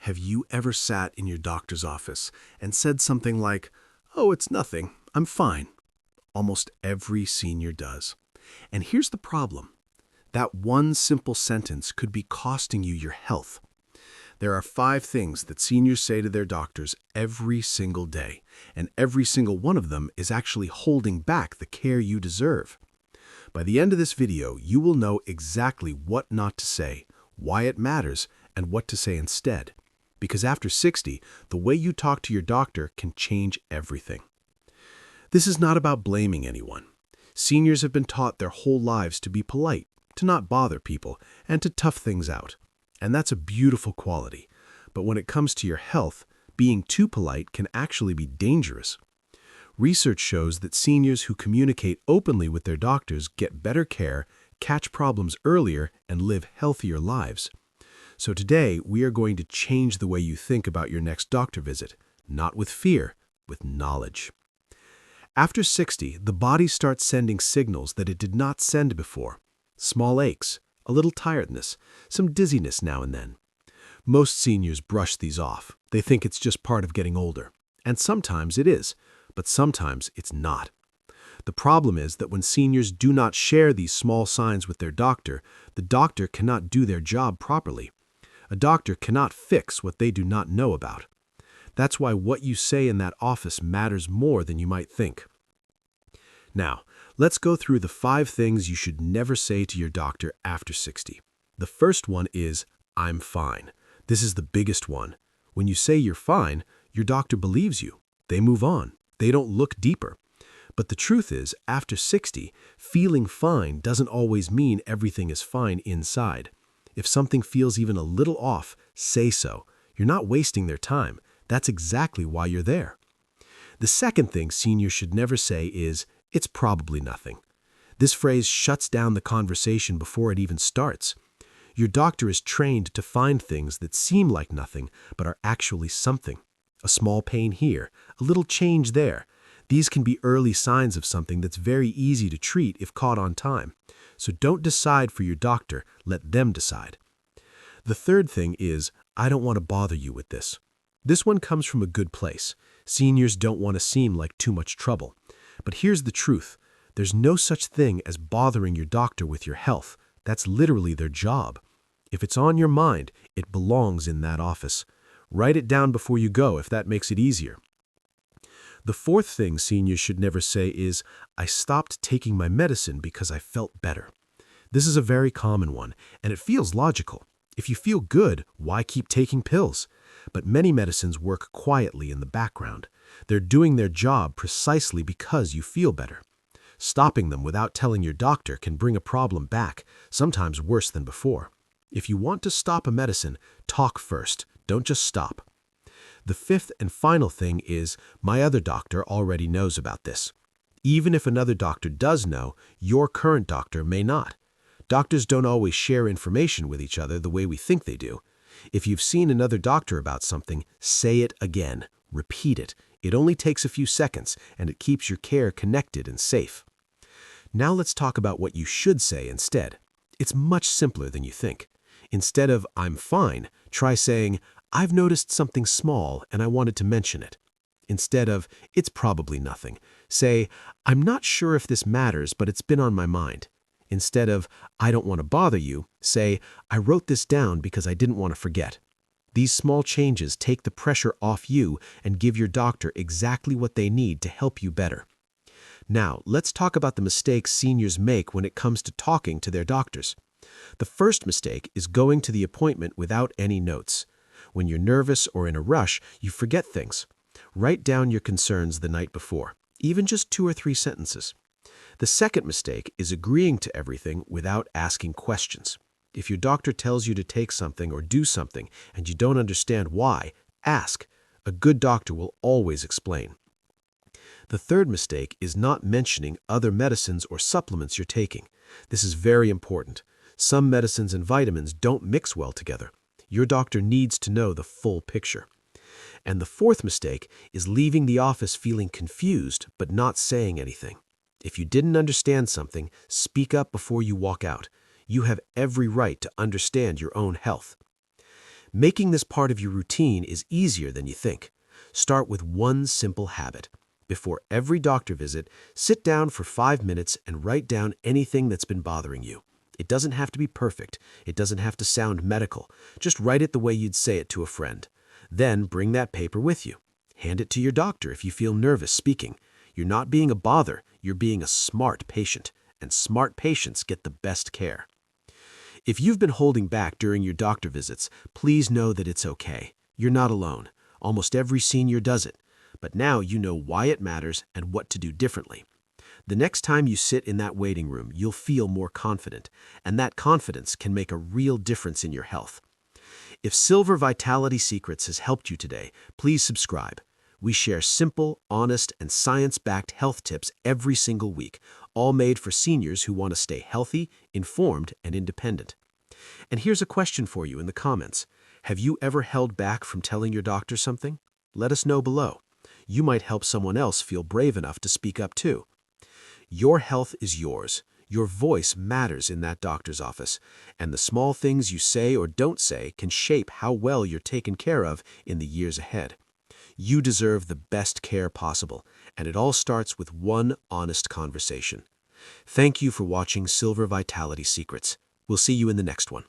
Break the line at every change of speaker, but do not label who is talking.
Have you ever sat in your doctor's office and said something like, "Oh, it's nothing, I'm fine"? Almost every senior does. And here's the problem. That one simple sentence could be costing you your health. There are 5 things that seniors say to their doctors every single day, and every single one of them is actually holding back the care you deserve. By the end of this video, you will know exactly what not to say, why it matters, and what to say instead. Because after 60, the way you talk to your doctor can change everything. This is not about blaming anyone. Seniors have been taught their whole lives to be polite, to not bother people, and to tough things out. And that's a beautiful quality. But when it comes to your health, being too polite can actually be dangerous. Research shows that seniors who communicate openly with their doctors get better care, catch problems earlier, and live healthier lives. So today, we are going to change the way you think about your next doctor visit, not with fear, with knowledge. After 60, the body starts sending signals that it did not send before. Small aches, a little tiredness, some dizziness now and then. Most seniors brush these off. They think it's just part of getting older. And sometimes it is, but sometimes it's not. The problem is that when seniors do not share these small signs with their doctor, the doctor cannot do their job properly. A doctor cannot fix what they do not know about. That's why what you say in that office matters more than you might think. Now, let's go through the 5 things you should never say to your doctor after 60. The first one is, "I'm fine." This is the biggest one. When you say you're fine, your doctor believes you. They move on. They don't look deeper. But the truth is, after 60, feeling fine doesn't always mean everything is fine inside. If something feels even a little off, say so. You're not wasting their time. That's exactly why you're there. The second thing seniors should never say is, "It's probably nothing." This phrase shuts down the conversation before it even starts. Your doctor is trained to find things that seem like nothing, but are actually something. A small pain here, a little change there. These can be early signs of something that's very easy to treat if caught on time. So don't decide for your doctor, let them decide. The third thing is, "I don't want to bother you with this." This one comes from a good place. Seniors don't want to seem like too much trouble. But here's the truth. There's no such thing as bothering your doctor with your health. That's literally their job. If it's on your mind, it belongs in that office. Write it down before you go if that makes it easier. The fourth thing seniors should never say is, "I stopped taking my medicine because I felt better." This is a very common one, and it feels logical. If you feel good, why keep taking pills? But many medicines work quietly in the background. They're doing their job precisely because you feel better. Stopping them without telling your doctor can bring a problem back, sometimes worse than before. If you want to stop a medicine, talk first. Don't just stop. The fifth and final thing is, "My other doctor already knows about this." Even if another doctor does know, your current doctor may not. Doctors don't always share information with each other the way we think they do. If you've seen another doctor about something, say it again. Repeat it. It only takes a few seconds, and it keeps your care connected and safe. Now let's talk about what you should say instead. It's much simpler than you think. Instead of "I'm fine," try saying, "I've noticed something small and I wanted to mention it." Instead of "It's probably nothing," say, "I'm not sure if this matters, but it's been on my mind." Instead of "I don't want to bother you," say, "I wrote this down because I didn't want to forget." These small changes take the pressure off you and give your doctor exactly what they need to help you better. Now, let's talk about the mistakes seniors make when it comes to talking to their doctors. The first mistake is going to the appointment without any notes. When you're nervous or in a rush, you forget things. Write down your concerns the night before, even just 2 or 3 sentences. The second mistake is agreeing to everything without asking questions. If your doctor tells you to take something or do something and you don't understand why, ask. A good doctor will always explain. The third mistake is not mentioning other medicines or supplements you're taking. This is very important. Some medicines and vitamins don't mix well together. Your doctor needs to know the full picture. And the fourth mistake is leaving the office feeling confused but not saying anything. If you didn't understand something, speak up before you walk out. You have every right to understand your own health.
Making this part of your routine is easier than you think. Start with one simple habit. Before every doctor visit, sit down for 5 minutes and write down anything that's been bothering you. It doesn't have to be perfect. It doesn't have to sound medical. Just write it the way you'd say it to a friend. Then bring that paper with you. Hand it to your doctor if you feel nervous speaking. You're not being a bother, you're being a smart patient, and smart patients get the best care. If you've been holding back during your doctor visits, please know that it's okay. You're not alone. Almost every senior does it. But now you know why it matters and what to do differently. The next time you sit in that waiting room, you'll feel more confident, and that confidence can make a real difference in your health. If Silver Vitality Secrets has helped you today, please subscribe. We share simple, honest, and science-backed health tips every single week, all made for seniors who want to stay healthy, informed, and independent. And here's a question for you in the comments. Have you ever held back from telling your doctor something? Let us know below. You might help someone else feel brave enough to speak up too. Your health is yours. Your voice matters in that doctor's office, and the small things you say or don't say can shape how well you're taken care of in the years ahead. You deserve the best care possible, and it all starts with one honest conversation. Thank you for watching Silver Vitality Secrets. We'll see you in the next one.